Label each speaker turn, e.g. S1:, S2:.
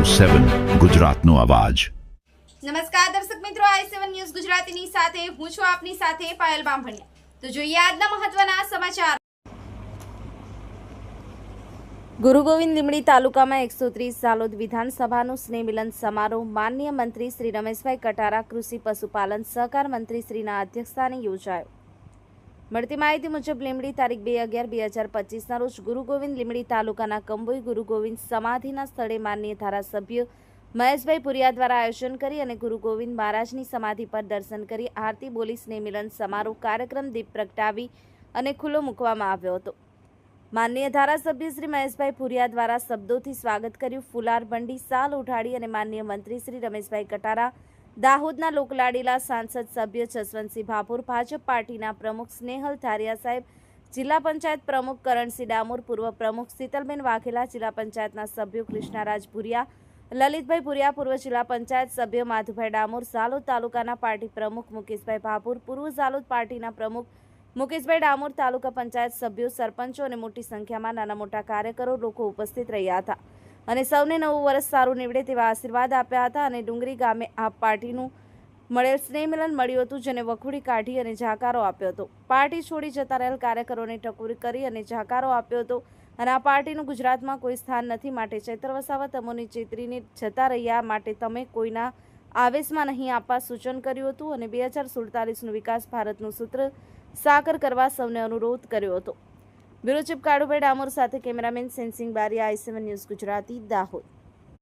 S1: 7 ગુજરાતનો અવાજ।
S2: નમસ્કાર દર્શક મિત્રો, i7 ન્યૂઝ ગુજરાતીની સાથે હું છું આપની સાથે પાયલ બામભણિયા। તો જોઈએ આજના મહત્વના સમાચાર। ગુરુ ગોવિંદ લીંબડી તાલુકામાં 130 ઝાલોદ વિધાનસભાનું સ્નેહ મિલન સમારોહ માનનીય મંત્રી શ્રી રમેશભાઈ કટારા, કૃષિ પશુપાલન સહકાર મંત્રી શ્રીના અધ્યક્ષસ્થાને યોજાયો। મળતી માહિતી મુજબ લીંબડી તારીખ 2/11/2025ના રોજ ગુરુ ગોવિંદ લીંબડી તાલુકાના કંબોઈ ગુરુ ગોવિંદ સમાધિના સ્થળે માનનીય ધારાસભ્ય મહેશભાઈ પુરિયા દ્વારા આયોજન કરી અને ગુરુ ગોવિંદ મહારાજની સમાધિ પર દર્શન કરી આરતી બોલી સ્નેહ મિલન સમારોહ કાર્યક્રમ દીપ પ્રગટાવી અને ખુલ્લો મૂકવામાં આવ્યો હતો। માનનીય ધારાસભ્ય શ્રી મહેશભાઈ પુરિયા દ્વારા શબ્દોથી સ્વાગત કર્યું, ફુલાર બંડી સાલ ઉઠાડી અને માનનીય મંત્રી શ્રી રમેશભાઈ કટારા, દાહોદના લોકલાડીલા સાંસદ સભ્ય જસવંતસિંહ ભાભોર, ભાજપ પાર્ટીના પ્રમુખ સ્નેહલ ધારિયા સાહેબ, જિલ્લા પંચાયત પ્રમુખ કરણસિંહ ડામોર, પૂર્વ પ્રમુખ શીતલબેન વાઘેલા, જિલ્લા પંચાયતના સભ્યો કૃષ્ણારાજ ભુરિયા, લલિતભાઈ ભુરિયા, પૂર્વ જિલ્લા પંચાયત સભ્ય માધુભાઈ ડામોર, ઝાલોદ તાલુકાના પાર્ટી પ્રમુખ મુકેશભાઈ ભાભોર, પૂર્વ ઝાલોદ પાર્ટીના પ્રમુખ મુકેશભાઈ ડામોર, તાલુકા પંચાયત સભ્યો, સરપંચો અને મોટી સંખ્યામાં નાના મોટા કાર્યકરો લોકો ઉપસ્થિત રહ્યા હતા અને સૌને નવું વર્ષ સારું નીવડે તેવા આશીર્વાદ આપ્યા હતા અને ડુંગરી ગામે આ પાર્ટીનું મળેલ સ્નેહ મિલન મળ્યું હતું, જેને વખોડી કાઢી અને જાકારો આપ્યો હતો। પાર્ટી છોડી જતા રહેલ કાર્યકરોને ટકોરી કરી અને જાકારો આપ્યો હતો અને આ પાર્ટીનું ગુજરાતમાં કોઈ સ્થાન નથી, માટે ચૈત્ર વસાવત અમોની ચેતરીને જતા રહ્યા, માટે તમે કોઈના આવેશમાં નહીં આપવા સૂચન કર્યું હતું અને 2047નું વિકાસ ભારતનું સૂત્ર સાકર કરવા સૌને અનુરોધ કર્યો હતો। બ્યુરો ચીફ કાળુભાઈ ડામોર સાથે cameraman sensing Bariya, i7 news Gujarati, Dahod.